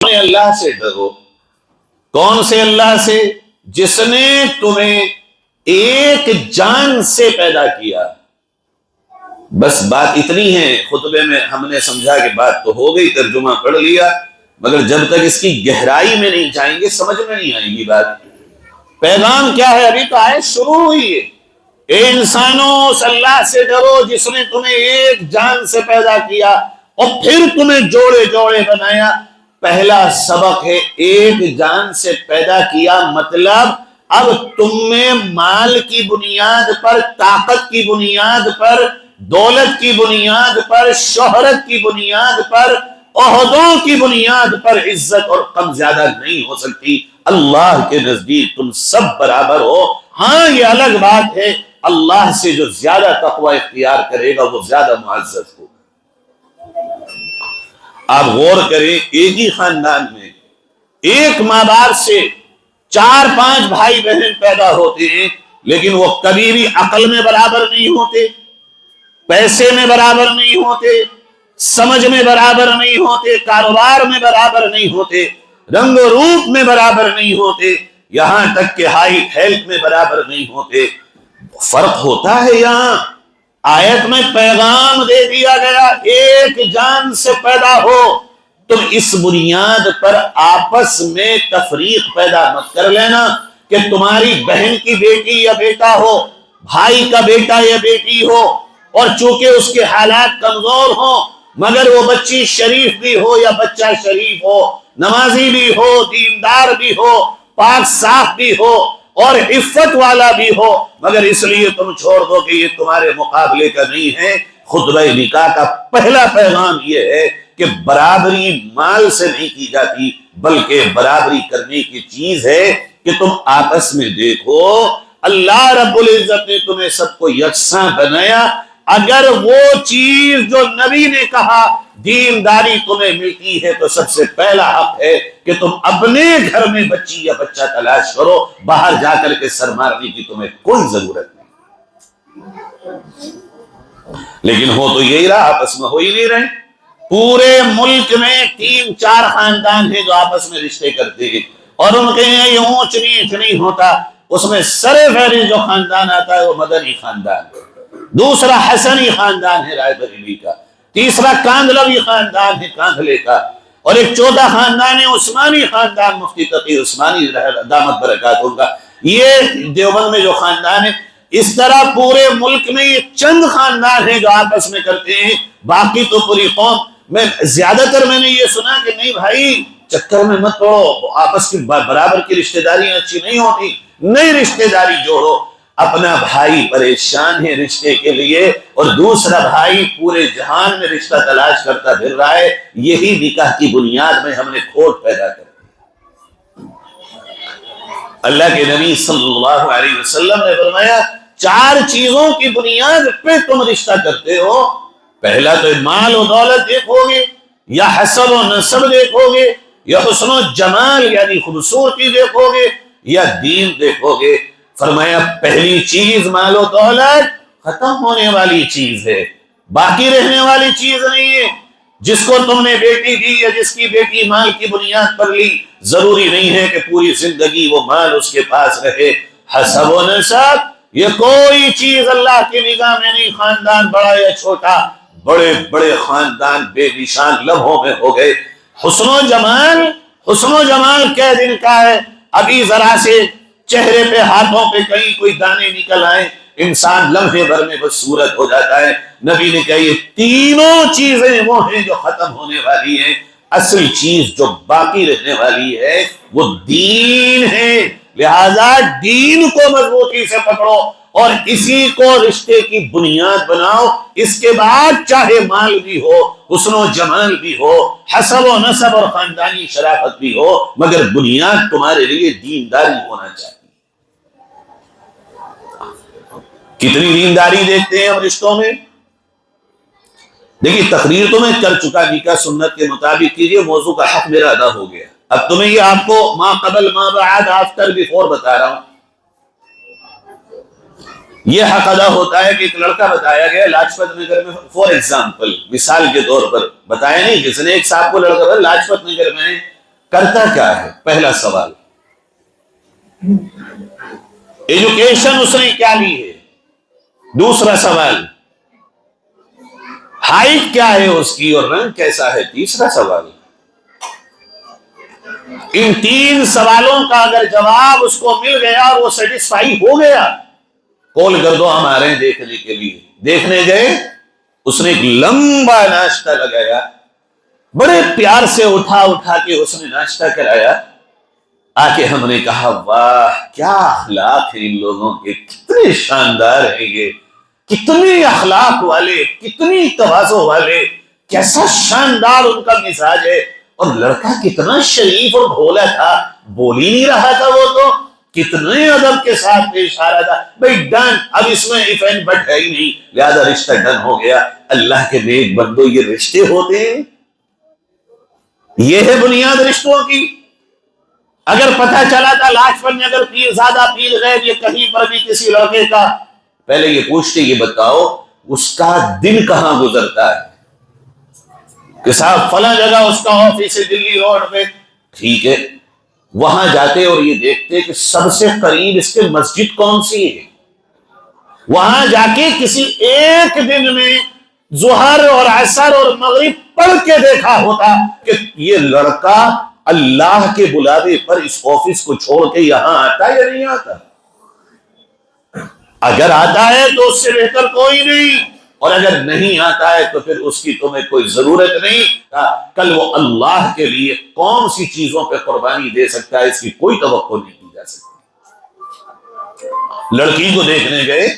اللہ سے ڈرو. کون سے اللہ سے؟ جس نے تمہیں ایک جان سے پیدا کیا. بس بات اتنی ہے. خطبے میں ہم نے سمجھا کہ بات تو ہو گئی، ترجمہ پڑھ لیا، مگر جب تک اس کی گہرائی میں نہیں جائیں گے سمجھ میں نہیں آئے گی بات. پیغام کیا ہے؟ ابھی تو آیت شروع ہوئی ہے. اے انسانوں، اس اللہ سے ڈرو جس نے تمہیں ایک جان سے پیدا کیا اور پھر تمہیں جوڑے جوڑے بنایا. پہلا سبق ہے ایک جان سے پیدا کیا، مطلب اب تم میں مال کی بنیاد پر، طاقت کی بنیاد پر، دولت کی بنیاد پر، شہرت کی بنیاد پر، عہدوں کی بنیاد پر عزت اور کم زیادہ نہیں ہو سکتی. اللہ کے نزدیک تم سب برابر ہو. ہاں یہ الگ بات ہے اللہ سے جو زیادہ تقوی اختیار کرے گا وہ زیادہ معزز ہو. آپ غور کریں، ایک ہی خاندان میں ایک ماں باپ سے 4-5 بھائی بہن پیدا ہوتے ہیں، لیکن وہ کبھی بھی عقل میں برابر نہیں ہوتے، پیسے میں برابر نہیں ہوتے، سمجھ میں برابر نہیں ہوتے، کاروبار میں برابر نہیں ہوتے، رنگ و روپ میں برابر نہیں ہوتے، یہاں تک کہ ہائٹ ہیلتھ میں برابر نہیں ہوتے. فرق ہوتا ہے. یہاں آیت میں پیغام دے دیا گیا ایک جان سے پیدا ہو. تم اس بنیاد پر آپس میں تفریق پیدا مت کر لینا کہ تمہاری بہن کی بیٹی یا بیٹا ہو، بھائی کا بیٹا یا بیٹی ہو، اور چونکہ اس کے حالات کمزور ہوں مگر وہ بچی شریف بھی ہو یا بچہ شریف ہو، نمازی بھی ہو، دیندار بھی ہو، پاک صاف بھی ہو اور عفت والا بھی ہو، مگر اس لیے تم چھوڑ دو کہ یہ تمہارے مقابلے کا نہیں ہے. خطبہ نکاح کا پہلا پیغام یہ ہے کہ برابری مال سے نہیں کی جاتی، بلکہ برابری کرنے کی چیز ہے کہ تم آپس میں دیکھو. اللہ رب العزت نے تمہیں سب کو یکساں بنایا. اگر وہ چیز جو نبی نے کہا دینداری تمہیں ملتی ہے تو سب سے پہلا حق ہے کہ تم اپنے گھر میں بچی یا بچہ تلاش کرو. باہر جا کر کے سر مارنے کی تمہیں کوئی ضرورت نہیں. لیکن ہو تو یہی رہا، آپس میں ہو ہی نہیں رہے. پورے ملک میں 3-4 خاندان ہیں جو آپس میں رشتے کرتے ہیں اور ان کے یہ اونچ نیچ نہیں ہوتا. اس میں سر فہرست جو خاندان آتا ہے وہ مدنی خاندان ہے، دوسرا حسنی خاندان ہے رائے بریلی کا، تیسرا کاندلوی خاندان ہے کاندھلے کا، اور ایک چوتھا خاندان ہے عثمانی خاندان، مفتی تقی عثمانی دامت برکاتہ کا. یہ دیوبند میں جو خاندان ہے، اس طرح پورے ملک میں یہ چند خاندان ہیں جو آپس میں کرتے ہیں. باقی تو پوری قوم میں زیادہ تر میں نے یہ سنا کہ نہیں بھائی چکر میں مت پڑو، آپس کی برابر کی رشتہ داری اچھی نہیں ہوتی. نئی رشتہ داری جوڑو. اپنا بھائی پریشان ہے رشتے کے لیے اور دوسرا بھائی پورے جہان میں رشتہ تلاش کرتا پھر رہا ہے. یہی نکاح کی بنیاد میں ہم نے کھوٹ پیدا کر. اللہ کے نبی صلی اللہ علیہ وسلم نے فرمایا 4 چیزوں کی بنیاد پہ تم رشتہ کرتے ہو. پہلا تو مال و دولت دیکھو گے، یا حسب و نسب دیکھو گے، یا حسن و جمال یعنی خوبصورتی دیکھو گے، یا دین دیکھو گے. فرمایا پہلی چیز مال و دولت ختم ہونے والی چیز ہے، باقی رہنے والی چیز نہیں ہے. جس کو تم نے بیٹی دی یا جس کی بیٹی مال کی بنیاد پر لی، ضروری نہیں ہے کہ پوری زندگی وہ مال اس کے پاس رہے. حسب و نسب یہ کوئی چیز اللہ کی نگاہ میں نہیں. خاندان بڑا یا چھوٹا، بڑے بڑے خاندان بے نشان لمحوں میں ہو گئے. حسن و جمال، حسن و جمال کیا دن کا ہے؟ ابھی ذرا سے چہرے پہ ہاتھوں پہ کہیں کوئی دانے نکل آئے انسان لمحے بھر میں بدصورت ہو جاتا ہے. نبی نے کہا یہ تینوں چیزیں وہ ہیں جو ختم ہونے والی ہیں. اصل چیز جو باقی رہنے والی ہے وہ دین ہے. لہذا دین کو مضبوطی سے پکڑو اور اسی کو رشتے کی بنیاد بناؤ. اس کے بعد چاہے مال بھی ہو، حسن و جمال بھی ہو، حسب و نسب اور خاندانی شرافت بھی ہو، مگر بنیاد تمہارے لیے دینداری ہونا چاہیے. کتنی دینداری دیکھتے ہیں ہم رشتوں میں. دیکھیے تقریر تو میں کر چکا، نکاح سنت کے مطابق کیجیے، موضوع کا حق میرا ادا ہو گیا. اب تمہیں یہ آپ کو ما قبل ما بعد آفٹر بیفور بتا رہا ہوں. یہ حق ادا ہوتا ہے کہ ایک لڑکا بتایا گیا لاجپت نگر میں، فور ایگزامپل مثال کے طور پر بتایا نہیں، کس نے ایک صاحب کو لڑکا لاجپت نگر میں کرتا کیا ہے؟ پہلا سوال، ایجوکیشن اس نے کیا لی ہے؟ دوسرا سوال، ہائٹ کیا ہے اس کی اور رنگ کیسا ہے؟ تیسرا سوال۔ ان تین سوالوں کا اگر جواب اس کو مل گیا اور وہ سیٹسفائی ہو گیا، کال کر دو ہم آ رہے ہیں دیکھنے کے لیے۔ دیکھنے گئے، اس نے ایک لمبا ناشتہ لگایا، بڑے پیار سے اٹھا کے اس نے ناشتہ کرایا۔ آ کے ہم نے کہا واہ کیا اخلاق ہیں ان لوگوں کے، کتنے شاندار ہیں یہ، کتنے اخلاق والے، کتنی تواضع والے، کیسا شاندار ان کا مزاج ہے۔ اور لڑکا کتنا شریف اور بھولا تھا، بول ہی نہیں رہا تھا، وہ تو کتنے ادب کے ساتھ پیش آ رہا تھا۔ بھائی ڈن، اب اس میں اف اینڈ بٹ ہے ہی نہیں، لہذا رشتہ ڈن ہو گیا۔ اللہ کے نیک بندو، یہ رشتے ہوتے ہیں، یہ ہے بنیاد رشتوں کی۔ اگر پتہ چلا تھا لاجپت نگر پیر زیادہ پیر غیر یہ کہیں پر بھی کسی لڑکے کا، پہلے یہ پوچھتے، یہ بتاؤ اس کا دن کہاں گزرتا ہے کہ صاحب فلاں جگہ اس کا آفس ہے دلی روڈ پہ، ٹھیک ہے، وہاں جاتے اور یہ دیکھتے کہ سب سے قریب اس کے مسجد کون سی ہے، وہاں جا کے کسی ایک دن میں ظہر اور عصر اور مغرب پڑھ کے دیکھا ہوتا کہ یہ لڑکا اللہ کے بلاوے پر اس آفس کو چھوڑ کے یہاں آتا یا نہیں آتا۔ اگر آتا ہے تو اس سے بہتر کوئی نہیں، اور اگر نہیں آتا ہے تو پھر اس کی تمہیں کوئی ضرورت نہیں۔ کل وہ اللہ کے لیے کون سی چیزوں پہ قربانی دے سکتا ہے، اس کی کوئی توقع نہیں کی جا سکتی۔ لڑکی کو دیکھنے گئے،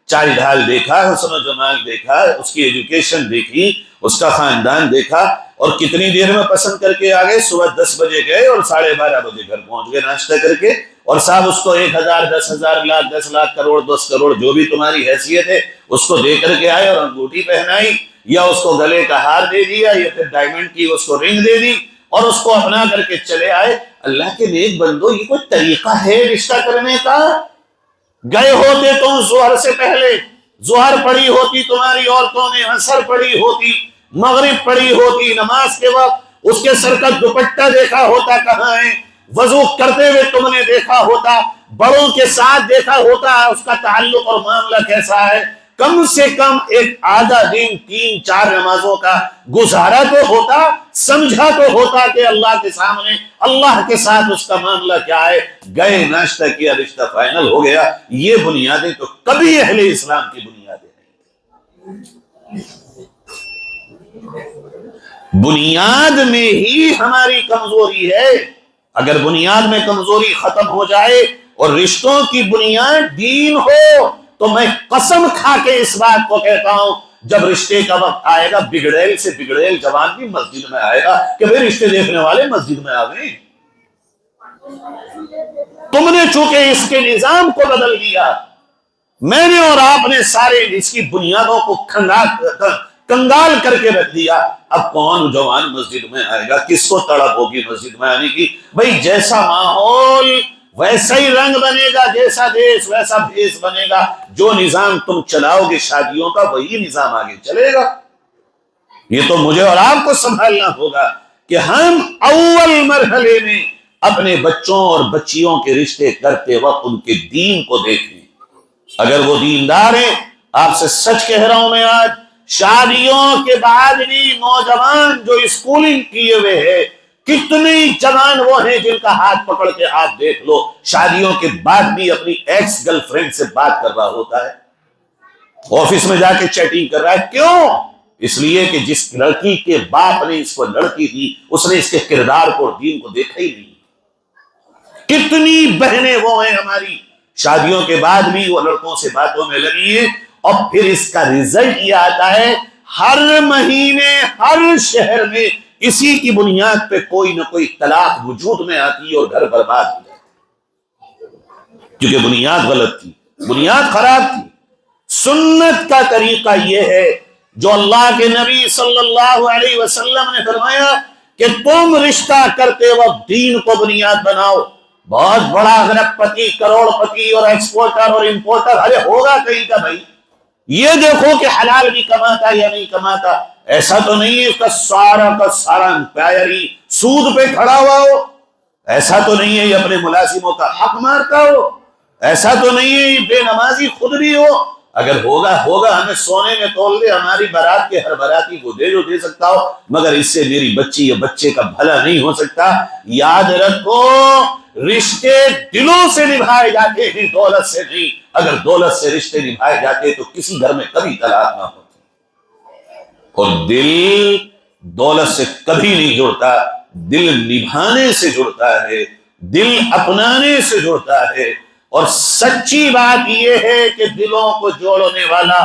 چال ڈھال دیکھا، حسن و جمال دیکھا، اس کی ایجوکیشن دیکھی، اس کا خاندان دیکھا، اور کتنی دیر میں پسند کر کے آ گئے؟ صبح 10 بجے گئے اور 12:30 بجے گھر پہنچ گئے ناشتہ کر کے۔ اور صاحب اس کو 1,000 10,000 لاکھ 10 لاکھ کروڑ 10 کروڑ جو بھی تمہاری حیثیت ہے اس کو دے کر کے آئے اور انگوٹھی پہنائی، یا اس کو گلے کا ہار دے دیا، یا پھر ڈائمنڈ کی اس کو رنگ دے دی اور اس کو اپنا کر کے چلے آئے۔ اللہ کے نیک بندو، یہ کوئی طریقہ ہے رشتہ کرنے کا؟ گئے ہوتے تم ظہر سے پہلے، ظہر پڑھی ہوتی تمہاری عورتوں نے، عصر پڑھی ہوتی، مغرب پڑھی ہوتی، نماز کے وقت اس کے سر کا دوپٹہ دیکھا ہوتا کہاں ہے، وضو کرتے ہوئے تم نے دیکھا ہوتا، بڑوں کے ساتھ دیکھا ہوتا اس کا تعلق اور معاملہ کیسا ہے، کم سے کم ایک آدھا دن 3-4 نمازوں کا گزارا تو ہوتا، سمجھا تو ہوتا کہ اللہ کے سامنے اللہ کے ساتھ اس کا معاملہ کیا ہے۔ گئے، ناشتہ کیا، رشتہ فائنل ہو گیا۔ یہ بنیادیں تو کبھی اہل اسلام کی بنیادیں نہیں۔ بنیاد میں ہی ہماری کمزوری ہے۔ اگر بنیاد میں کمزوری ختم ہو جائے اور رشتوں کی بنیاد دین ہو تو میں قسم کھا کے اس بات کو کہتا ہوں، جب رشتے کا وقت آئے گا بگڑیل سے بگڑیل جوان بھی مسجد میں آئے گا کہ بھئی رشتے دیکھنے والے مسجد میں آ گئے۔ تم نے چونکہ اس کے نظام کو بدل دیا، میں نے اور آپ نے سارے اس کی بنیادوں کو کنگال کر کے رکھ دیا۔ اب کون جوان مسجد میں آئے گا؟ کس کو تڑپ ہوگی مسجد میں آنے کی؟ بھئی جیسا ماحول ویسا ہی رنگ بنے گا، جیسا دیش ویسا بھیس بنے گا۔ جو نظام تم چلاؤ گے شادیوں کا وہی نظام آگے چلے گا۔ یہ تو مجھے اور آپ کو سنبھالنا ہوگا کہ ہم اول مرحلے میں اپنے بچوں اور بچیوں کے رشتے کرتے وقت ان کے دین کو دیکھیں۔ اگر وہ دیندار ہیں، آپ سے سچ کہہ رہا ہوں میں آج، شادیوں کے بعد بھی نوجوان جو اسکولنگ کیے ہوئے ہیں، کتنے جوان وہ ہیں جن کا ہاتھ پکڑ کے آپ دیکھ لو شادیوں کے بعد بھی اپنی ایکس گرل فرینڈ سے بات کر رہا ہوتا ہے، آفس میں جا کے چیٹنگ کر رہا ہے۔ کیوں؟ اس لیے کہ جس لڑکی کے باپ نے اس کو لڑکی دی اس نے اس کے کردار کو اور دین کو دیکھا ہی نہیں۔ کتنی بہنیں وہ ہیں ہماری شادیوں کے بعد بھی وہ لڑکوں سے باتوں میں لگی ہیں، اور پھر اس کا رزلٹ یہ آتا ہے ہر مہینے ہر شہر میں اسی کی بنیاد پہ کوئی نہ کوئی طلاق وجود میں آتی ہے اور گھر برباد ہو جاتا ہے، کیونکہ بنیاد غلط تھی، بنیاد خراب تھی۔ سنت کا طریقہ یہ ہے جو اللہ کے نبی صلی اللہ علیہ وسلم نے فرمایا کہ تم رشتہ کرتے وقت دین کو بنیاد بناؤ۔ بہت بڑا ارب پتی، کروڑ پتی اور ایکسپورٹر اور امپورٹر ارے ہوگا کہیں کا بھائی، یہ دیکھو کہ حلال بھی کماتا یا نہیں کماتا، ایسا تو نہیں ہے اس کا سارا امپائر ہی سود پہ کھڑا ہوا ہو۔ ایسا تو نہیں ہے یہ اپنے ملازموں کا حق مارتا ہو، ایسا تو نہیں ہے یہ بے نمازی خود بھی ہو، اگر ہوگا ہمیں سونے میں تول دے، ہماری بارات کے ہر باراتی کو دے جو دے سکتا ہو، مگر اس سے میری بچی یا بچے کا بھلا نہیں ہو سکتا۔ یاد رکھو رشتے دلوں سے نبھائے جاتے ہیں، دولت سے نہیں۔ اگر دولت سے رشتے نبھائے جاتے تو کسی گھر میں کبھی طلاق نہ ہوتی، اور دل دولت سے کبھی نہیں جڑتا، دل نبھانے سے جڑتا ہے، دل اپنانے سے جڑتا ہے۔ اور سچی بات یہ ہے کہ دلوں کو جوڑنے والا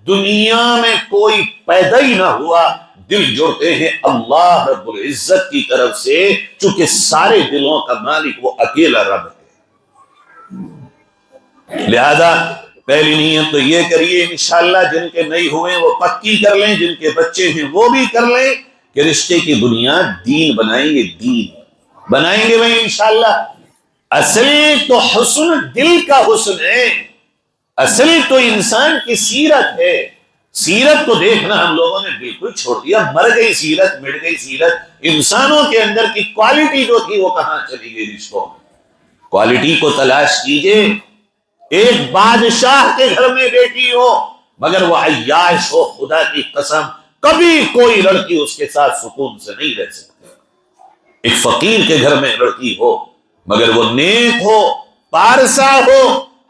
دنیا میں کوئی پیدا ہی نہ ہوا، دل جوڑتے ہیں اللہ رب العزت کی طرف سے، چونکہ سارے دلوں کا مالک وہ اکیلا رب ہے۔ لہذا پہلی نیت تو یہ کریے انشاءاللہ، جن کے نہیں ہوئے وہ پکی کر لیں، جن کے بچے ہیں وہ بھی کر لیں، کہ رشتے کی بنیاد دین بنائیں گے، دین بنائیں گے بھائی انشاءاللہ۔ اصل تو حسن دل کا حسن ہے، اصل تو انسان کی سیرت ہے۔ سیرت کو دیکھنا ہم لوگوں نے بالکل چھوڑ دیا، مر گئی سیرت، مٹ گئی سیرت۔ انسانوں کے اندر کی کوالٹی جو تھی وہ کہاں چلی گئی؟ رشتوں کوالٹی کو تلاش کیجئے۔ ایک بادشاہ کے گھر میں بیٹی ہو مگر وہ عیاش ہو، خدا کی قسم کبھی کوئی لڑکی اس کے ساتھ سکون سے نہیں رہ سکتی۔ ایک فقیر کے گھر میں لڑکی ہو مگر وہ نیک ہو، پارسا ہو،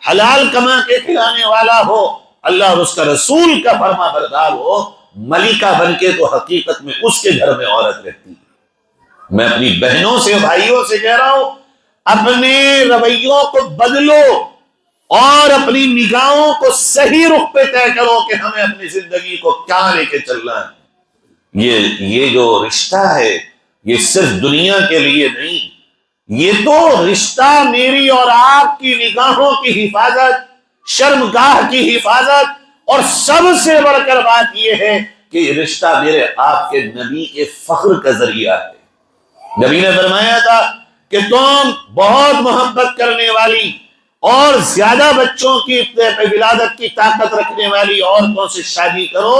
حلال کما کے کھلانے والا ہو، اللہ اور اس کا رسول کا فرما بردار ہو، ملکہ بن کے تو حقیقت میں اس کے گھر میں عورت رہتی ہے۔ میں اپنی بہنوں سے بھائیوں سے کہہ رہا ہوں، اپنے رویوں کو بدلو اور اپنی نگاہوں کو صحیح رخ پہ طے کرو کہ ہمیں اپنی زندگی کو کیا لے کے چلنا ہے۔ یہ جو رشتہ ہے یہ صرف دنیا کے لیے نہیں، یہ تو رشتہ میری اور آپ کی نگاہوں کی حفاظت، شرمگاہ کی حفاظت، اور سب سے بڑھ کر بات یہ ہے کہ یہ رشتہ میرے آپ کے نبی کے فخر کا ذریعہ ہے۔ نبی نے فرمایا تھا کہ تم بہت محبت کرنے والی اور زیادہ بچوں کی ولادت کی طاقت رکھنے والی عورتوں سے شادی کرو،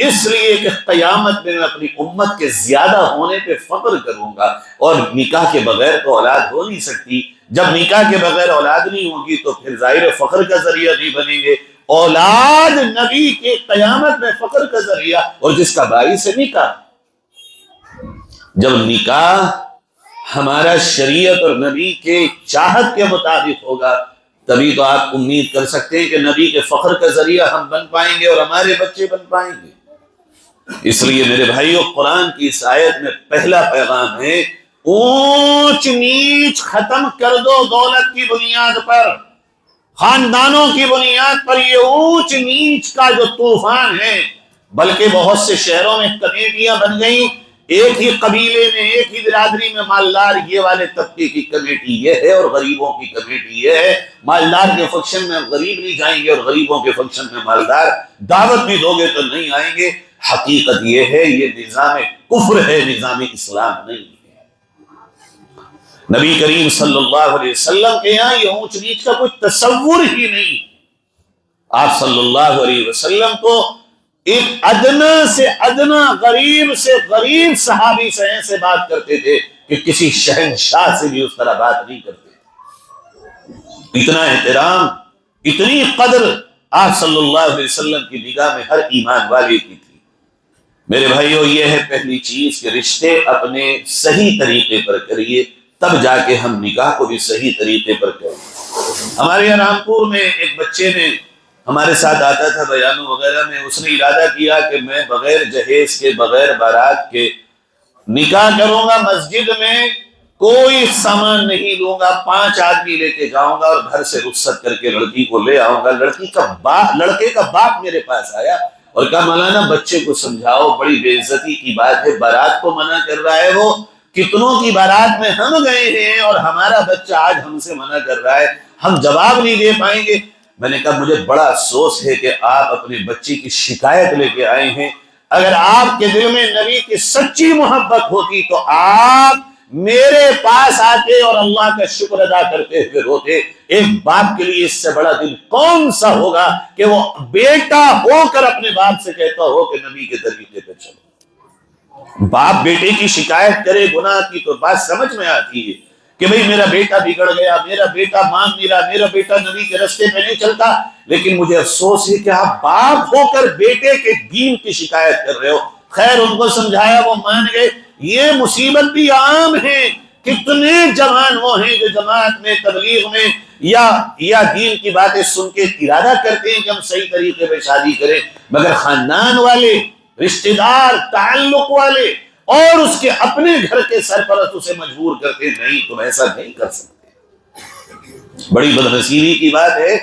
اس لیے کہ قیامت میں اپنی امت کے زیادہ ہونے پہ فخر کروں گا۔ اور نکاح کے بغیر تو اولاد ہو نہیں سکتی، جب نکاح کے بغیر اولاد نہیں ہوگی تو پھر ظاہر فخر کا ذریعہ نہیں بنیں گے۔ اولاد نبی کے قیامت میں فخر کا ذریعہ، اور جس کا باعث ہے نکاح۔ جب نکاح ہمارا شریعت اور نبی کے چاہت کے مطابق ہوگا تبھی تو آپ امید کر سکتے ہیں کہ نبی کے فخر کا ذریعہ ہم بن پائیں گے اور ہمارے بچے بن پائیں گے۔ اس لیے میرے بھائیوں، قرآن کی اس آیت میں پہلا پیغام ہے، اونچ نیچ ختم کر دو دولت کی بنیاد پر، خاندانوں کی بنیاد پر۔ یہ اونچ نیچ کا جو طوفان ہے، بلکہ بہت سے شہروں میں کمیٹیاں بن گئیں، ایک ہی قبیلے میں، ایک ہی برادری میں مالدار یہ والے طبقے کی کمیٹی یہ ہے اور غریبوں کی کمیٹی یہ ہے۔ مالدار کے فنکشن میں غریب نہیں جائیں گے اور غریبوں کے فنکشن میں مالدار، دعوت بھی دو گے تو نہیں آئیں گے۔ حقیقت یہ ہے یہ نظام کفر ہے، نظام اسلام نہیں ہے۔ نبی کریم صلی اللہ علیہ وسلم کے یہاں یہ اونچ نیچ کا کوئی تصور ہی نہیں۔ آپ صلی اللہ علیہ وسلم کو ایک ادنا سے ادنا، غریب سے غریب صحابی سے بات کرتے تھے کہ کسی شہنشاہ سے بھی اس طرح بات نہیں کرتے تھے۔ اتنا احترام، اتنی قدر آپ صلی اللہ علیہ وسلم کی نگاہ میں ہر ایمان والے کی تھی۔ میرے بھائیو، یہ ہے پہلی چیز کہ رشتے اپنے صحیح طریقے پر کریے، تب جا کے ہم نکاح کو بھی صحیح طریقے پر کریں۔ ہمارے یہاں رامپور میں ایک بچے نے ہمارے ساتھ آتا تھا بیانوں وغیرہ میں، اس نے ارادہ کیا کہ میں بغیر جہیز کے، بغیر بارات کے نکاح کروں گا، مسجد میں کوئی سامان نہیں لوں گا، 5 آدمی لے کے جاؤں گا اور گھر سے رخصت کر کے لڑکی کو لے آؤں گا۔ لڑکے کا باپ میرے پاس آیا اور کہا مولانا بچے کو سمجھاؤ، بڑی بے عزتی کی بات ہے، بارات کو منع کر رہا ہے وہ، کتنوں کی بارات میں ہم گئے ہیں اور ہمارا بچہ آج ہم سے منع کر رہا ہے، ہم جواب نہیں دے پائیں گے۔ میں نے کہا مجھے بڑا افسوس ہے کہ آپ اپنے بچے کی شکایت لے کے آئے ہیں، اگر آپ کے دل میں نبی کی سچی محبت ہوتی تو آپ میرے پاس آتے اور اللہ کا شکر ادا کرتے ہوئے روتے۔ ایک باپ کے لیے اس سے بڑا دل کون سا ہوگا کہ وہ بیٹا ہو کر اپنے باپ سے کہتا ہو کہ نبی کے طریقے پہ چلو۔ باپ بیٹے کی شکایت کرے گناہ کی تو بات سمجھ میں آتی ہے، کہ بھئی میرا بیٹا بگڑ گیا، میرا بیٹا مان نہیں رہا، میرا بیٹا نبی کے راستے پہ نہیں چلتا، لیکن مجھے افسوس ہے کہ آپ باپ ہو کر بیٹے کے دین کی شکایت کر رہے ہو۔ خیر ان کو سمجھایا، وہ مان گئے۔ یہ مصیبت بھی عام ہے، کتنے جوان وہ ہیں جو جماعت میں، تبلیغ میں یا دین کی باتیں سن کے ارادہ کرتے ہیں کہ ہم صحیح طریقے پہ شادی کریں، مگر خاندان والے، رشتہ دار، تعلق والے اور اس کے اپنے گھر کے سرپرست اسے مجبور کرتے، نہیں تم ایسا نہیں کر سکتے۔ بڑی بدنصیبی کی بات ہے۔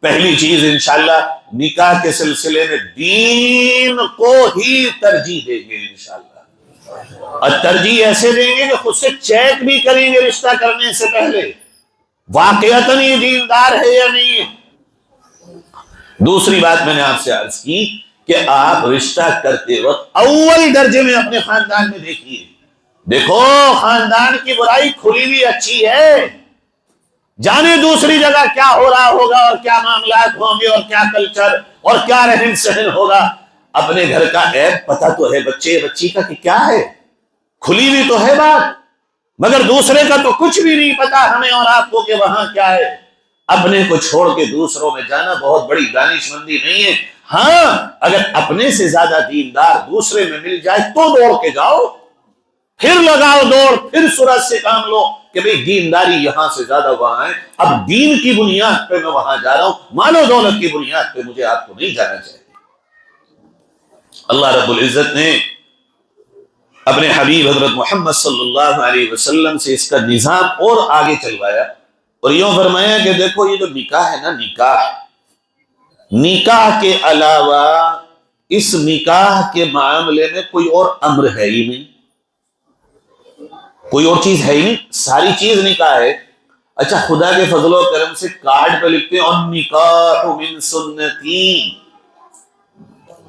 پہلی چیز انشاءاللہ نکاح کے سلسلے میں دین کو ہی ترجیح دیں گے انشاءاللہ، اور ترجیح ایسے دیں گے کہ خود سے چیک بھی کریں گے رشتہ کرنے سے پہلے واقعتاً یہ دیندار ہے یا نہیں ہے۔ دوسری بات میں نے آپ سے عرض کی کہ آپ رشتہ کرتے وقت اول درجے میں اپنے خاندان میں دیکھیے، دیکھو خاندان کی برائی کھلی ہوئی اچھی ہے، جانے دوسری جگہ کیا ہو رہا ہوگا اور کیا معاملات ہوں گے اور کیا کلچر اور کیا رہن سہن ہوگا، اپنے گھر کا عیب پتہ تو ہے بچے بچی کا کہ کیا ہے، کھلی ہوئی تو ہے بات، مگر دوسرے کا تو کچھ بھی نہیں پتا ہمیں اور آپ کو کہ وہاں کیا ہے۔ اپنے کو چھوڑ کے دوسروں میں جانا بہت بڑی دانش مندی نہیں ہے۔ ہاں اگر اپنے سے زیادہ دیندار دوسرے میں مل جائے تو دوڑ کے جاؤ، پھر لگاؤ دوڑ، پھر صورت سے کام لو کہ بھئی دینداری یہاں سے زیادہ وہاں ہے، اب دین کی بنیاد پہ میں وہاں جا رہا ہوں، مال و دولت کی بنیاد پہ مجھے آپ کو نہیں جانا چاہیے۔ اللہ رب العزت نے اپنے حبیب حضرت محمد صلی اللہ علیہ وسلم سے اس کا نظام اور آگے چلوایا اور یوں فرمایا کہ دیکھو یہ جو نکاح ہے نا، نکاح کے علاوہ اس نکاح کے معاملے میں کوئی اور امر ہے ہی نہیں، کوئی اور چیز ہے ہی نہیں، ساری چیز نکاح ہے۔ اچھا خدا کے فضل و کرم سے کارڈ پہ لکھتے ہیں النکاح من سنتی،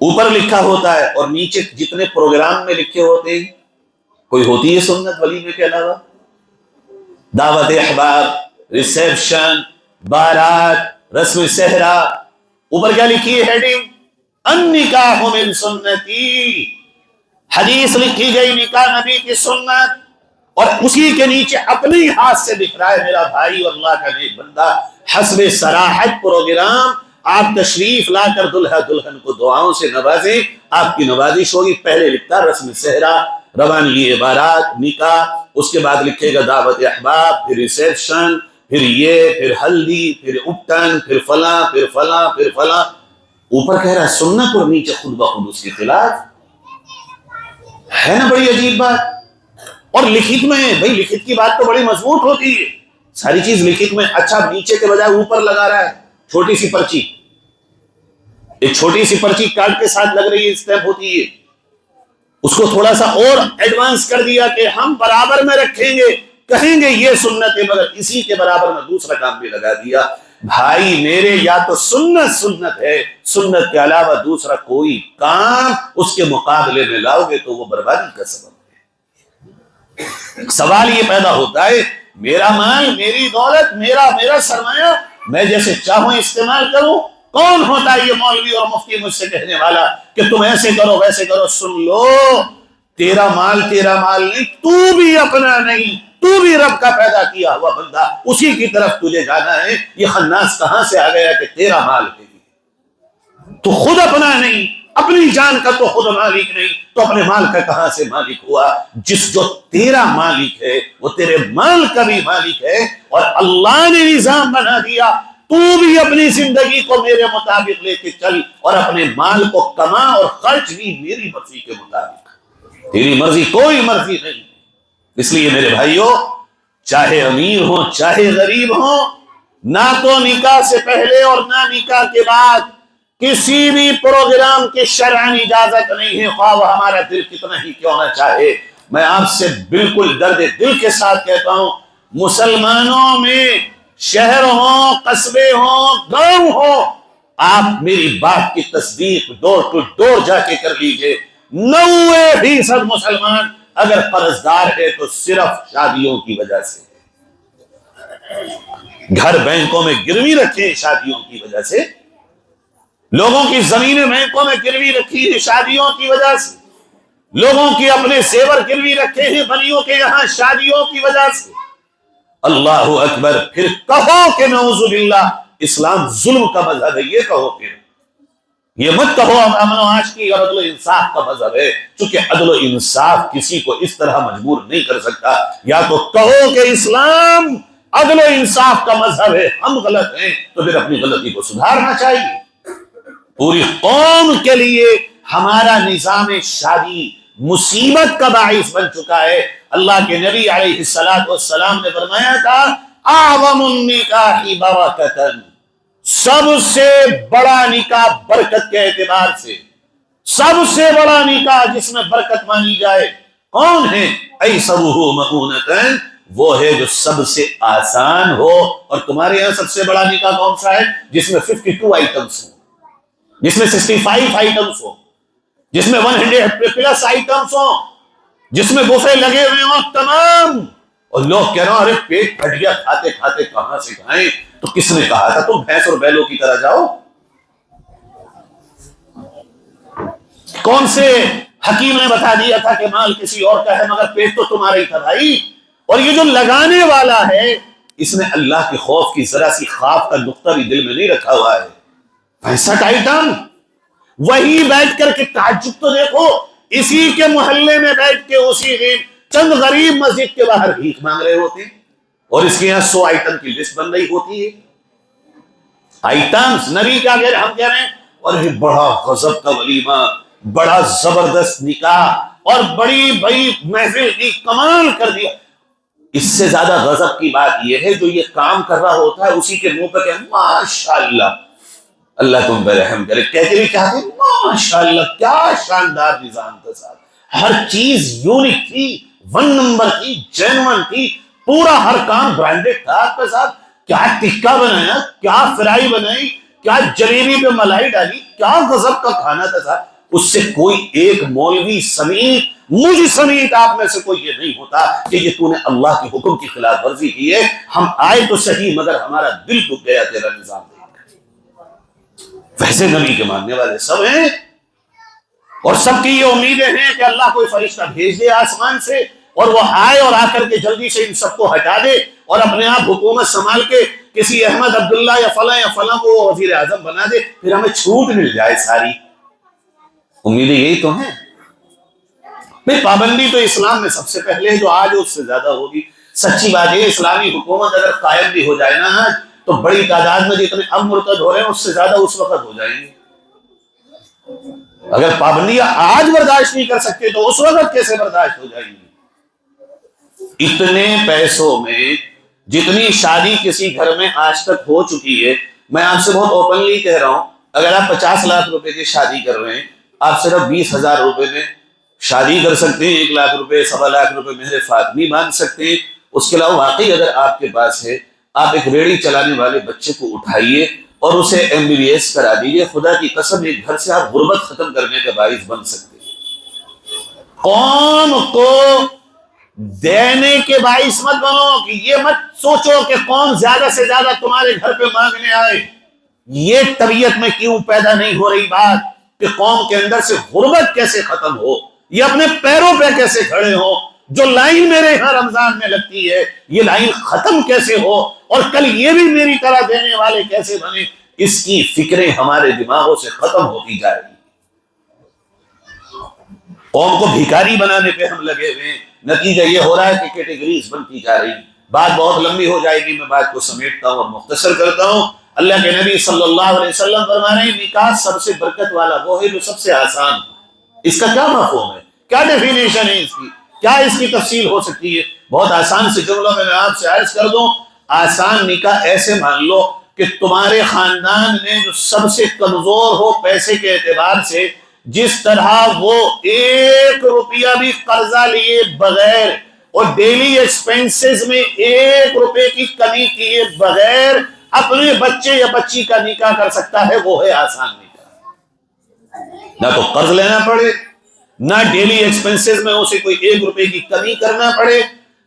اوپر لکھا ہوتا ہے اور نیچے جتنے پروگرام میں لکھے ہوتے ہیں کوئی ہوتی ہے سنت ولیمے کے علاوہ؟ دعوت احباب، ریسیپشن، بارات، رسم صحرا، اوپر کیا لکھی ہے ہیڈنگ؟ النکاح من سنتی، حدیث لکھی گئی نکاح نبی کی سنت، اور اسی کے نیچے اپنے ہاتھ سے لکھ رہا ہے میرا بھائی اور اللہ کا نیک بندہ حسب صراحت پروگرام، آپ تشریف لا کر دلہا دلہن کو دعاؤں سے نوازیں، آپ کی نوازش ہوگی۔ پہلے لکھتا رسم صحرا، روانگی بارات، نکاح، اس کے بعد لکھے گا دعوت احباب، پھر ریسیپشن، پھر یہ، پھر ہلدی، پھر اپٹن، پھر فلاں، پھر فلاں، پھر فلاں، اوپر کہہ رہا ہے سنت اور نیچے خود بخود اس کے خلاف ہے نا؟ بڑی عجیب بات۔ اور لکھت میں، بھئی لکھت کی بات تو بڑی مضبوط ہوتی ہے، ساری چیز لکھت میں، اچھا نیچے کے بجائے اوپر لگا رہا ہے چھوٹی سی پرچی، ایک چھوٹی سی پرچی کارڈ کے ساتھ لگ رہی ہے، اسٹیمپ ہوتی ہے، اس کو تھوڑا سا اور ایڈوانس کر دیا کہ ہم برابر میں رکھیں گے، کہیں گے یہ سنت ہے، مگر اسی کے برابر میں دوسرا کام بھی لگا دیا۔ بھائی میرے، یا تو سنت ہے، سنت کے علاوہ دوسرا کوئی کام اس کے مقابلے میں لاؤ گے تو وہ بربادی کا سبب ہے۔ سوال یہ پیدا ہوتا ہے میرا مال، میری دولت، میرا سرمایہ میں جیسے چاہوں استعمال کروں، کون ہوتا ہے یہ مولوی اور مفتی مجھ سے کہنے والا کہ تم ایسے کرو ویسے کرو؟ سن لو، تیرا مال نہیں، تو بھی اپنا نہیں، تو بھی رب کا پیدا کیا ہوا بندہ، اسی کی طرف تجھے جانا ہے۔ یہ خناس کہاں سے آ گیا کہ تیرا مال ہے؟ تو خود اپنا نہیں، اپنی جان کا تو خود مالک نہیں، تو اپنے مال کا کہاں سے مالک ہوا؟ جو تیرا مالک ہے وہ تیرے مال کا بھی مالک ہے، اور اللہ نے نظام بنا دیا تو بھی اپنی زندگی کو میرے مطابق لے کے چل، اور اپنے مال کو کما اور خرچ بھی میری مرضی کے مطابق، تیری مرضی کوئی مرضی نہیں۔ اس لیے میرے بھائیوں، چاہے امیر ہوں چاہے غریب ہوں، نہ تو نکاح سے پہلے اور نہ نکاح کے بعد کسی بھی پروگرام کی شرعی اجازت نہیں ہے، خواہ وہ ہمارا دل کتنا ہی کیوں نہ چاہے۔ میں آپ سے بالکل درد دل کے ساتھ کہتا ہوں، مسلمانوں میں شہر ہوں، قصبے ہوں، گاؤں ہوں، آپ میری بات کی تصدیق ڈور ٹو ڈور جا کے کر لیجئے، 90% مسلمان اگر قرضدار ہے تو صرف شادیوں کی وجہ سے، گھر بینکوں میں گروی رکھے شادیوں کی وجہ سے، لوگوں کی زمینیں بینکوں میں گروی رکھی ہیں شادیوں کی وجہ سے، لوگوں کی اپنے زیور گروی رکھے ہیں بلیوں کے یہاں شادیوں کی وجہ سے، اللہ اکبر. پھر کہو کہ نعوذ باللہ اسلام ظلم کا مذہب ہے، یہ کہو. پھر یہ مت کہو امن و عاشقی اور عدل و انصاف کا مذہب ہے، چونکہ عدل و انصاف کسی کو اس طرح مجبور نہیں کر سکتا. یا تو کہو کہ اسلام عدل و انصاف کا مذہب ہے، ہم غلط ہیں، تو پھر اپنی غلطی کو سدھارنا چاہیے. پوری قوم کے لیے ہمارا نظام شادی مصیبت کا باعث بن چکا ہے. اللہ کے نبی علیہ السلام نے فرمایا تھا اعظم النکاح برکتاً، سب سے بڑا نکاح برکت کے اعتبار سے، سب سے بڑا نکاح جس میں برکت مانی جائے کون ہے؟ ایسرہ مؤونۃ، وہ ہے جو سب سے آسان ہو. اور تمہارے یہاں سب سے بڑا نکاح کون سا ہے؟ جس میں 52 آئٹمس ہوں، جس میں 65 آئٹمس ہوں، جس میں 100 پلس آئٹمس ہوں، جس میں بوفے لگے ہوئے ہوں تمام. اور لوگ کہہ رہے ہیں ارے پیٹ پھٹ گیا کھاتے کھاتے کہاں سے کھائیں. تو کس نے کہا تھا تم بھینس اور بیلوں کی طرح جاؤ؟ کون سے حکیم نے بتا دیا تھا کہ مال کسی اور کا ہے مگر پیٹ تو تمہارا ہی تھا بھائی؟ اور یہ جو لگانے والا ہے اس نے اللہ کے خوف کی ذرا سی خوف کا نقطہ بھی دل میں نہیں رکھا ہوا ہے. 65 آئٹم، وہی بیٹھ کر کے تعجب تو دیکھو، اسی کے محلے میں بیٹھ کے اسی چند غریب مسجد کے باہر بھیک مانگ رہے ہوتے ہیں، اور اس کے یہاں 100 آئٹم کی لسٹ بن رہی ہوتی ہے. آئٹمس نبی کیا کہہ رہے ہیں؟ ہم کہہ رہے ہیں اور یہ بڑا غضب کا ولیمہ، بڑا زبردست نکاح اور بڑی بڑی محفل کی کمال کر دیا. اس سے زیادہ غضب کی بات یہ ہے جو یہ کام کر رہا ہوتا ہے اسی کے منہ پہ کہ ماشاءاللہ اللہ تم پہ رحم کرے. کہتے بھی چاہتے ماشاءاللہ کیا شاندار نظام تھا صاحب، ہر چیز یونک تھی، 1 نمبر تھی، جینوئن تھی، پورا ہر کام برانڈڈ تھا. آپ کا صاحب کیا ٹکا بنایا، کیا فرائی بنائی، کیا جلیبی پہ ملائی ڈالی، کیا غضب کا کھانا تھا صاحب. اس سے کوئی ایک مولوی سمیت مجھ سمیت آپ میں سے کوئی یہ نہیں ہوتا کہ یہ تو نے اللہ کے حکم کی خلاف ورزی کی ہے. ہم آئے تو صحیح مگر ہمارا دل دکھ گیا تیرا نظام دیکھ کر. ویسے نبی کے ماننے والے سب ہیں اور سب کی یہ امیدیں ہیں کہ اللہ کوئی فرشتہ بھیج دے آسمان سے اور وہ آئے اور آ کر کے جلدی سے ان سب کو ہٹا دے اور اپنے آپ حکومت سنبھال کے کسی احمد عبداللہ یا فلاں کو وزیر اعظم بنا دے، پھر ہمیں چھوٹ مل جائے ساری. امیدیں یہی تو ہیں. پابندی تو اسلام میں سب سے پہلے جو آج اس سے زیادہ ہوگی. سچی بات ہے اسلامی حکومت اگر قائم بھی ہو جائے نا تو بڑی تعداد میں جتنے اب مرتد ہو رہے ہیں اس سے زیادہ اس وقت ہو جائیں گے. اگر پابندیاں آج برداشت نہیں کر سکتے تو اس وقت کیسے برداشت ہو جائیں گی؟ اتنے پیسوں میں جتنی شادی کسی گھر میں آج تک ہو چکی ہے، میں آپ سے بہت اوپنلی کہہ رہا ہوں، اگر آپ 50 لاکھ روپے کی شادی کر رہے ہیں آپ صرف 20,000 روپے میں شادی کر سکتے ہیں. 1 لاکھ روپے 1.25 لاکھ روپے مہر فاطمی باندھ سکتے ہیں. اس کے علاوہ واقعی اگر آپ کے پاس ہے آپ ایک ریڑھی چلانے والے بچے کو اٹھائیے اور اسے MBBS کرا دیجیے، خدا کی قسم ایک گھر سے آپ غربت ختم کرنے کا باعث بن سکتے ہیں. قوم کو دینے کے باعث مت بنو کہ یہ مت سوچو کہ قوم زیادہ سے زیادہ تمہارے گھر پہ مانگنے آئے. یہ طبیعت میں کیوں پیدا نہیں ہو رہی بات کہ قوم کے اندر سے غربت کیسے ختم ہو، یہ اپنے پیروں پہ کیسے کھڑے ہو. جو لائن میرے یہاں رمضان میں لگتی ہے یہ لائن ختم کیسے ہو اور کل یہ بھی میری طرح دینے والے کیسے بنے، اس کی فکریں ہمارے دماغوں سے ختم ہوتی جا رہی. قوم کو بھیکاری بنانے پہ ہم لگے ہوئے ہیں. نتیجہ یہ ہو رہا ہے کہ کیٹیگریز بنتی جا رہی. بات بہت لمبی ہو جائے گی، میں بات کو سمیٹتا ہوں اور مختصر کرتا ہوں. اللہ کے نبی صلی اللہ علیہ وسلم فرما رہے ہیں نکاح سب سے برکت والا وہ ہے جو سب سے آسان ہو. اس کا کیا مفہوم ہے، کیا ڈیفینیشن ہے اس کی، کیا اس کی تفصیل ہو سکتی ہے؟ بہت آسان سے جملوں میں آپ سے عرض کر دوں. آسان نکاح ایسے مان لو کہ تمہارے خاندان میں جو سب سے کمزور ہو پیسے کے اعتبار سے، جس طرح وہ 1 روپیہ بھی قرضہ لیے بغیر اور ڈیلی ایکسپینسز میں 1 روپے کی کمی کیے بغیر اپنے بچے یا بچی کا نکاح کر سکتا ہے، وہ ہے آسان نکاح. نہ تو قرض لینا پڑے، نہ ڈیلی ایکسپینسز میں اسے کوئی 1 روپے کی کمی کرنا پڑے.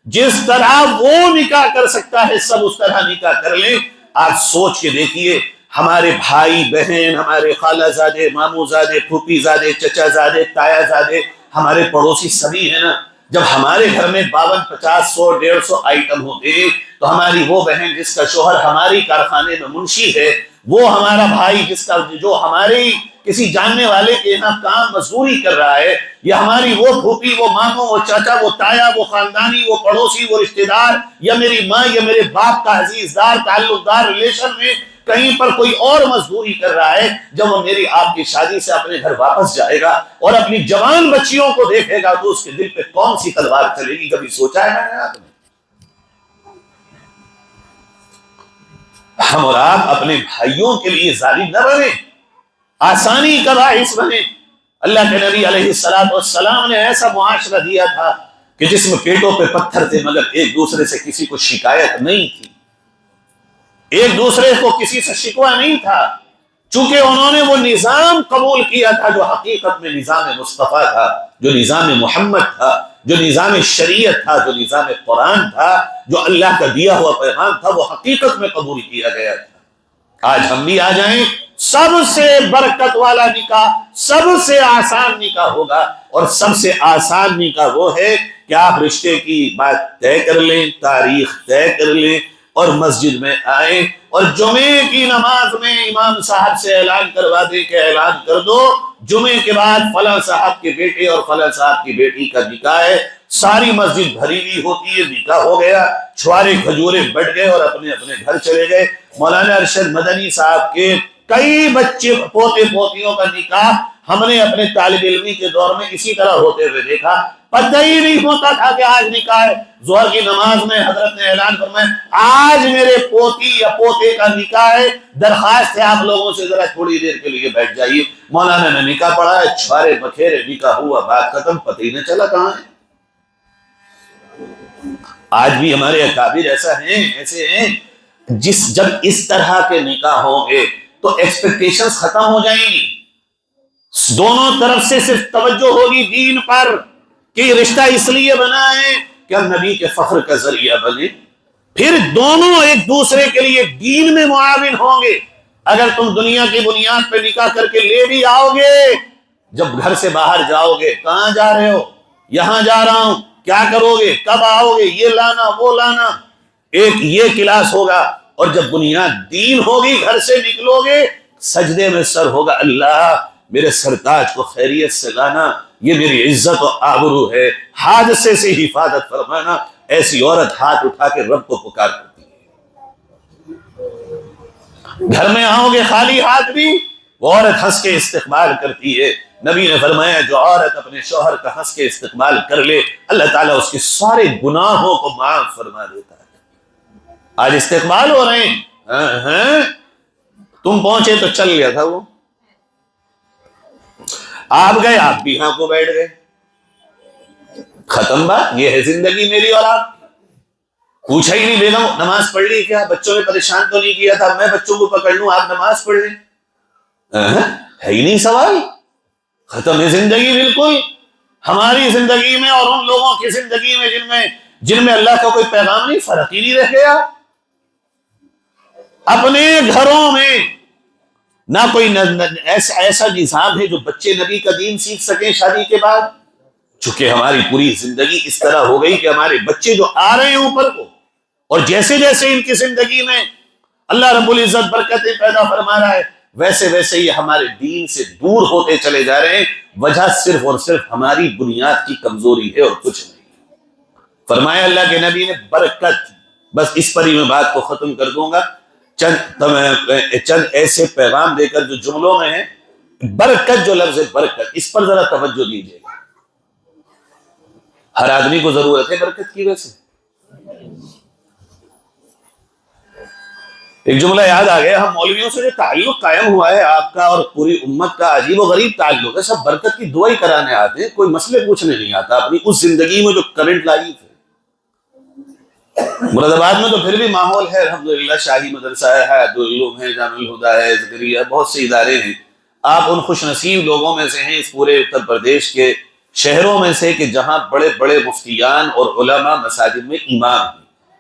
جس طرح وہ نکاح کر سکتا ہے سب اس طرح نکاح کر لیں. آپ سوچ کے دیکھیے ہمارے بھائی بہن، ہمارے خالہ زادے، ماموں زادے، پھوپھی زادے، چچا زادے، تایا زادے، ہمارے پڑوسی سبھی ہیں نا. جب ہمارے گھر میں 52 50 100 150 آئٹم ہوتے تو ہماری وہ بہن جس کا شوہر ہماری کارخانے میں منشی ہے، وہ ہمارا بھائی جس کا جو ہمارے کسی جاننے والے کے یہاں کام مزدوری کر رہا ہے، یا ہماری وہ پھوپھی، وہ ماموں، وہ چاچا، وہ تایا، وہ خاندانی، وہ پڑوسی، وہ رشتہ دار، یا میری ماں یا میرے باپ کا عزیز دار، تعلق دار، ریلیشن میں کہیں پر کوئی اور مزدوری کر رہا ہے، جب وہ میری آپ کی شادی سے اپنے گھر واپس جائے گا اور اپنی جوان بچیوں کو دیکھے گا تو اس کے دل پہ کون سی تلوار چلے گی؟ کبھی سوچا ہے میں نے آپ نے؟ ہم اور آپ اپنے بھائیوں کے لیے ظالم نہ بنے، آسانی کا باعث بنے۔ اللہ کے نبی علیہ السلام نے ایسا معاشرہ دیا تھا کہ جس میں پیٹوں پہ پتھر تھے مگر ایک دوسرے سے کسی کو شکایت نہیں تھی، ایک دوسرے کو کسی سے شکوہ نہیں تھا، چونکہ انہوں نے وہ نظام قبول کیا تھا جو حقیقت میں نظام مصطفیٰ تھا، جو نظام محمد تھا، جو نظام شریعت تھا، جو نظام قرآن تھا، جو اللہ کا دیا ہوا پیغام تھا، وہ حقیقت میں قبول کیا گیا تھا۔ آج ہم بھی آ جائیں، سب سے برکت والا نکاح، سب سے آسان نکاح ہوگا، اور سب سے آسان نکاح وہ ہے کہ آپ رشتے کی بات طے کر لیں، تاریخ طے کر لیں اور مسجد میں آئیں اور جمعے کی نماز میں امام صاحب سے اعلان کروا دیں کہ اعلان کر دو جمعے کے بعد فلاں صاحب کے بیٹے اور فلاں صاحب کی بیٹی کا نکاح ہے، ساری مسجد بھری ہوئی ہوتی ہے، نکاح ہو گیا، چھوارے کھجورے بٹ گئے اور اپنے اپنے گھر چلے گئے۔ مولانا ارشد مدنی صاحب کے کئی بچے پوتے پوتیوں کا نکاح ہم نے اپنے طالب علمی کے دور میں اسی طرح ہوتے ہوئے دیکھا، پتہ ہی نہیں ہوتا تھا کہ آج نکاح ہے۔ ظہر کی نماز میں حضرت نے اعلان فرمایا آج میرے پوتی یا پوتے کا نکاح ہے، درخواست ہے آپ لوگوں سے ذرا تھوڑی دیر کے لیے بیٹھ جائیے۔ مولانا نے نکاح پڑھا ہے، چھوارے بکھیرے نکاح ہوا، بات ختم، پتہ ہی نہیں چلا کہاں ہے۔ آج بھی ہمارے اکابر ایسے ہیں جب اس طرح کے نکاح ہوں گے تو ایکسپیکٹیشنز ختم ہو جائیں گی، دونوں طرف سے صرف توجہ ہوگی دین پر کہ یہ رشتہ اس لیے بنا ہے کہ ہم نبی کے فخر کا ذریعہ بنے، پھر دونوں ایک دوسرے کے لیے دین میں معاون ہوں گے۔ اگر تم دنیا کی بنیاد پہ نکاح کر کے لے بھی آؤ گے، جب گھر سے باہر جاؤ گے کہاں جا رہے ہو؟ یہاں جا رہا ہوں، کیا کرو گے، کب آؤ گے، یہ لانا وہ لانا، ایک یہ کلاس ہوگا۔ اور جب بنیاد دین ہوگی گھر سے نکلو گے سجدے میں سر ہوگا، اللہ میرے سرتاج کو خیریت سے لانا، یہ میری عزت و آبرو ہے، حادثے سے حفاظت فرمانا۔ ایسی عورت ہاتھ اٹھا کے رب کو پکار کرتی ہے۔ گھر میں آؤ گے خالی ہاتھ بھی وہ عورت ہنس کے استقبال کرتی ہے۔ نبی نے فرمایا جو عورت اپنے شوہر کا ہنس کے استقبال کر لے اللہ تعالیٰ اس کے سارے گناہوں کو معاف فرما دیتا ہے۔ آج استقبال ہو رہے ہیں، تم پہنچے تو چل گیا تھا وہ، آپ گئے آپ بھی یہاں کو بیٹھ گئے، ختم بات۔ یہ ہے زندگی میری اور آپ کی۔ پوچھا ہی نہیں بیگم نماز پڑھ لی کیا، بچوں نے پریشان تو نہیں کیا تھا، میں بچوں کو پکڑ لوں آپ نماز پڑھ لیں، ہے ہی نہیں سوال، ختم ہے زندگی بالکل۔ ہماری زندگی میں اور ان لوگوں کی زندگی میں جن میں اللہ کا کوئی پیغام نہیں، فرق ہی نہیں رہ گیا۔ اپنے گھروں میں نہ کوئی ایسا نظام ہے جو بچے نبی کا دین سیکھ سکیں شادی کے بعد، چونکہ ہماری پوری زندگی اس طرح ہو گئی کہ ہمارے بچے جو آ رہے ہیں اوپر کو، اور جیسے جیسے ان کی زندگی میں اللہ رب العزت برکتیں پیدا فرما رہا ہے ویسے ویسے یہ ہمارے دین سے دور ہوتے چلے جا رہے ہیں۔ وجہ صرف اور صرف ہماری بنیاد کی کمزوری ہے اور کچھ نہیں۔ فرمایا اللہ کے نبی نے برکت، بس اس پر ہی میں بات کو ختم کر دوں گا، چند ایسے پیغام دے کر جو جملوں میں ہیں۔ برکت، جو لفظ ہے برکت، اس پر ذرا توجہ دیجیے گا۔ ہر آدمی کو ضرورت ہے برکت کی، ویسے ایک جملہ یاد آ گیا، ہم مولویوں سے جو تعلق قائم ہوا ہے آپ کا اور پوری امت کا، عجیب و غریب تعلق ہے، سب برکت کی دعائی کرانے آتے ہیں، کوئی مسئلے پوچھنے نہیں آتا اپنی اس زندگی میں جو کرنٹ لائی تھے۔ مراد آباد میں تو پھر بھی ماحول ہے الحمدللہ، شاہی مدرسہ ہے، حیات العلوم ہے، جامع الہدیٰ ہے، زکریا، بہت سے ادارے ہیں۔ آپ ان خوش نصیب لوگوں میں سے ہیں اس پورے اتر پردیش کے شہروں میں سے کہ جہاں بڑے بڑے مفتیان اور علماء مساجد میں امام ہیں۔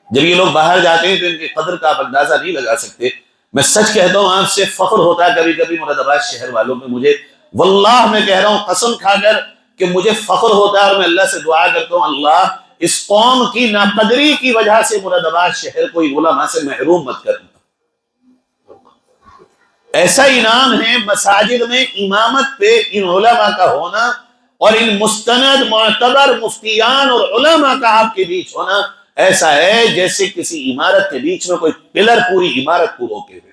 جب یہ لوگ باہر جاتے ہیں تو ان کی قدر کا آپ اندازہ نہیں لگا سکتے۔ میں سچ کہتا ہوں، آپ سے فخر ہوتا ہے کبھی کبھی مراد آباد شہر والوں میں، مجھے واللہ میں کہہ رہا ہوں قسم کھا کر کہ مجھے فخر ہوتا ہے اور میں اللہ سے دعا کرتا ہوں اللہ اس قوم کی ناقدری کی وجہ سے مراد آباد شہر کو علماء سے محروم مت کرنا۔ ایسا انعام ہے مساجد میں امامت پہ ان علماء کا ہونا اور ان مستند معتبر مفتیان اور علماء کا آپ کے بیچ ہونا ایسا ہے جیسے کسی عمارت کے بیچ میں کوئی پلر پوری عمارت کو روکے ہوئے،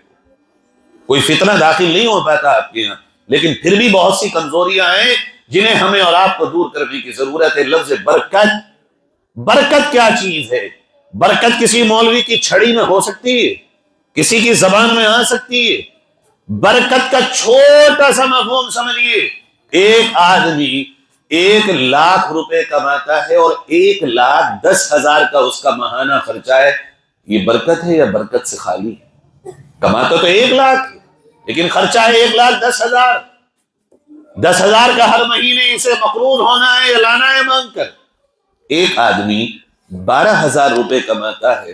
کوئی فتنہ داخل نہیں ہو پاتا آپ کے یہاں۔ لیکن پھر بھی بہت سی کمزوریاں ہیں جنہیں ہمیں اور آپ کو دور کرنے کی ضرورت ہے۔ لفظ برکت، برکت کیا چیز ہے؟ برکت کسی مولوی کی چھڑی میں ہو سکتی ہے، کسی کی زبان میں آ سکتی ہے؟ برکت کا چھوٹا سا مفہوم سمجھیے، ایک آدمی 1,00,000 روپے کماتا ہے اور 1,10,000 کا اس کا ماہانہ خرچہ ہے، یہ برکت ہے یا برکت سے خالی ہے؟ کماتا تو 1,00,000 لیکن خرچہ ہے 1,10,000، 10,000 کا ہر مہینے اسے مقروض ہونا ہے یا لانا ہے مانگ کر۔ ایک آدمی 12,000 روپے کماتا ہے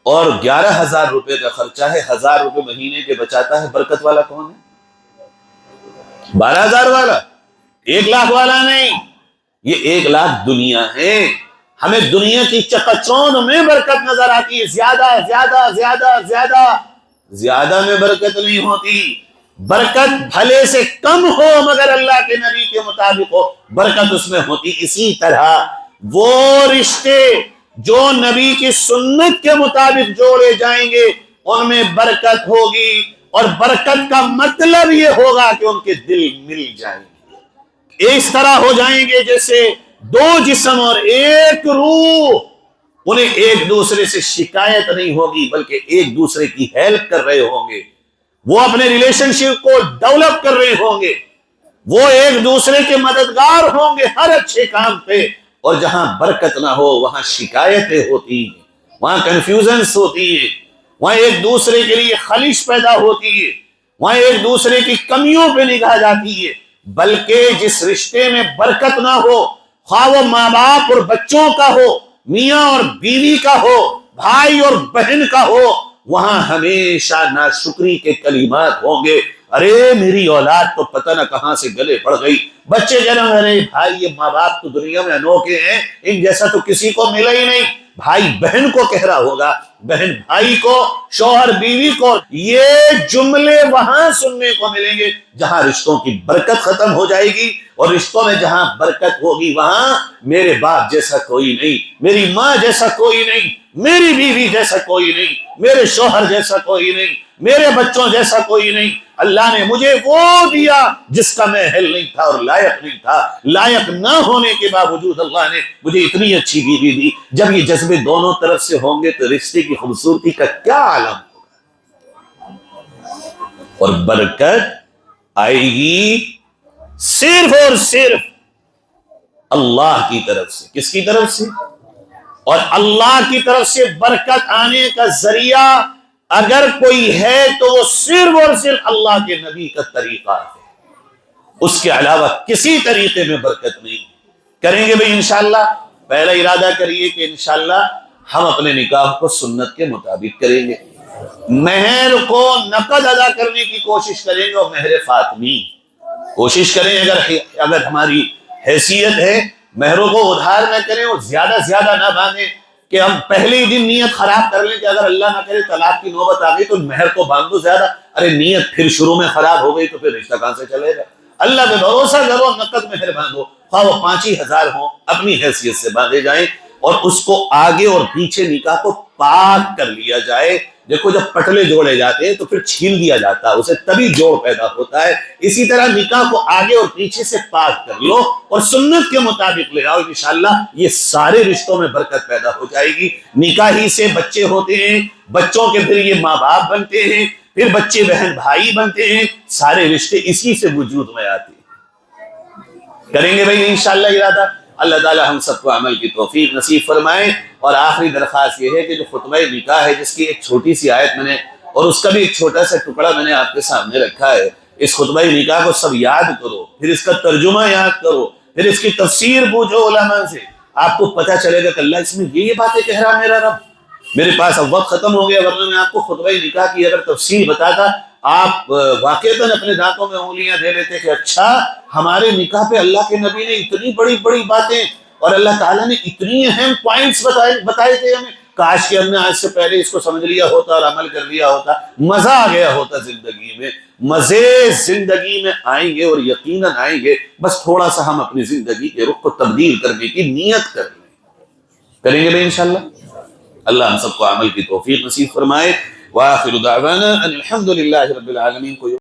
اور 11,000 روپے کا خرچہ ہے، 1,000 روپے مہینے کے بچاتا ہے، برکت والا کون ہے؟ 12,000 والا، 1,00,000 والا نہیں۔ یہ 1,00,000 دنیا ہے، ہمیں دنیا کی چکچوند میں برکت نظر آتی ہے، زیادہ زیادہ زیادہ زیادہ زیادہ میں برکت نہیں ہوتی۔ برکت بھلے سے کم ہو مگر اللہ کے نبی کے مطابق ہو، برکت اس میں ہوتی۔ اسی طرح وہ رشتے جو نبی کی سنت کے مطابق جوڑے جائیں گے ان میں برکت ہوگی، اور برکت کا مطلب یہ ہوگا کہ ان کے دل مل جائیں گے، اس طرح ہو جائیں گے جیسے 2 جسم اور 1 روح۔ انہیں ایک دوسرے سے شکایت نہیں ہوگی بلکہ ایک دوسرے کی ہیلپ کر رہے ہوں گے، وہ اپنے ریلیشن شپ کو ڈیولپ کر رہے ہوں گے، وہ ایک دوسرے کے مددگار ہوں گے ہر اچھے کام پہ۔ اور جہاں برکت نہ ہو وہاں شکایتیں ہوتی ہیں، وہاں کنفیوژنس ہوتی ہے، وہاں ایک دوسرے کے لیے خلش پیدا ہوتی ہے، وہاں ایک دوسرے کی کمیوں پہ نگاہ جاتی ہے۔ بلکہ جس رشتے میں برکت نہ ہو، خواہ وہ ماں باپ اور بچوں کا ہو، میاں اور بیوی کا ہو، بھائی اور بہن کا ہو، وہاں ہمیشہ ناشکری کے کلمات ہوں گے۔ ارے میری اولاد تو پتہ نہ کہاں سے گلے پڑ گئی، بچے جنم، ارے بھائی یہ ماں باپ تو دنیا میں انوکھے ہیں، ان جیسا تو کسی کو ملا ہی نہیں۔ بھائی بہن کو کہہ رہا ہوگا، بہن بھائی کو، شوہر بیوی کو۔ یہ جملے وہاں سننے کو ملیں گے جہاں رشتوں کی برکت ختم ہو جائے گی، اور رشتوں میں جہاں برکت ہوگی وہاں میرے باپ جیسا کوئی نہیں، میری ماں جیسا کوئی نہیں، میری بیوی جیسا کوئی نہیں، میرے شوہر جیسا کوئی نہیں، میرے بچوں جیسا کوئی نہیں۔ اللہ نے مجھے وہ دیا جس کا میں اہل نہیں تھا اور لائق نہیں تھا، لائق نہ ہونے کے باوجود اللہ نے مجھے اتنی اچھی بیوی دی۔ جب یہ جذبے دونوں طرف سے ہوں گے تو رشتے کی خوبصورتی کا کیا عالم ہوگا، اور برکت آئے گی صرف اور صرف اللہ کی طرف سے۔ کس کی طرف سے؟ اور اللہ کی طرف سے برکت آنے کا ذریعہ اگر کوئی ہے تو وہ صرف اور صرف اللہ کے نبی کا طریقہ ہے، اس کے علاوہ کسی طریقے میں برکت نہیں۔ کریں گے بھئی انشاءاللہ، پہلا ارادہ کریے کہ انشاءاللہ ہم اپنے نکاح کو سنت کے مطابق کریں گے، مہر کو نقد ادا کرنے کی کوشش کریں گے، اور مہر فاطمی کوشش کریں، اگر ہماری حیثیت ہے مہروں کو ادھار نہ کریں اور زیادہ زیادہ نہ باندھیں کہ ہم پہلے ہی دن نیت خراب کر لیں کہ اگر اللہ نہ کرے طلاق کی نوبت آ گئی تو مہر کو باندھو زیادہ۔ ارے نیت پھر شروع میں خراب ہو گئی تو پھر رشتہ کہاں سے چلے گا؟ اللہ پہ بھروسہ کرو، نقد مہر باندھو، خواہ وہ 5 ہی ہزار ہوں، اپنی حیثیت سے باندھے جائیں، اور اس کو آگے اور پیچھے نکاح کو پاک کر لیا جائے۔ دیکھو جب پٹلے جوڑے جاتے ہیں تو پھر چھیل دیا جاتا ہے، اسے تبھی جوڑ پیدا ہوتا ہے۔ اسی طرح نکاح کو آگے اور پیچھے سے پاک کر لو اور سنت کے مطابق لے آؤ، انشاءاللہ یہ سارے رشتوں میں برکت پیدا ہو جائے گی۔ نکاح ہی سے بچے ہوتے ہیں، بچوں کے پھر یہ ماں باپ بنتے ہیں، پھر بچے بہن بھائی بنتے ہیں، سارے رشتے اسی سے وجود میں آتے ہیں۔ کریں گے بھائی انشاءاللہ ارادہ؟ اللہ تعالی ہم سب کو عمل کی توفیق نصیب فرمائے۔ اور آخری درخواست یہ ہے کہ جو خطبہ نکاح ہے جس کی ایک چھوٹی سی آیت میں نے اور اس کا بھی ایک چھوٹا سا ٹکڑا میں نے آپ کے سامنے رکھا ہے، اس خطبہ نکاح کو سب یاد کرو، پھر اس کا ترجمہ یاد کرو، پھر اس کی تفسیر پوچھو علماء سے، آپ کو پتہ چلے گا کہ اللہ اس میں یہ باتیں کہہ رہا میرا رب۔ میرے پاس اب وقت ختم ہو گیا ورنہ میں آپ کو خطبہ نکاح کی اگر تفصیل بتاتا آپ واقعتاً اپنے دانتوں میں انگلیاں دے لیتے کہ اچھا ہمارے نکاح پہ اللہ کے نبی نے اتنی بڑی بڑی باتیں اور اللہ تعالیٰ نے اتنی اہم پوائنٹس بتائے تھے ہمیں، کاش کہ ہم نے آج سے پہلے اس کو سمجھ لیا ہوتا اور عمل کر لیا ہوتا، مزہ آ گیا ہوتا زندگی میں۔ مزے زندگی میں آئیں گے اور یقیناً آئیں گے، بس تھوڑا سا ہم اپنی زندگی کے رخ کو تبدیل کرنے کی نیت کر لیں۔ کریں گے بھائی انشاءاللہ؟ اللہ ہم سب کو عمل کی توفیق نصیب فرمائے۔ وآخر دعوانا ان الحمد للہ رب العالمین۔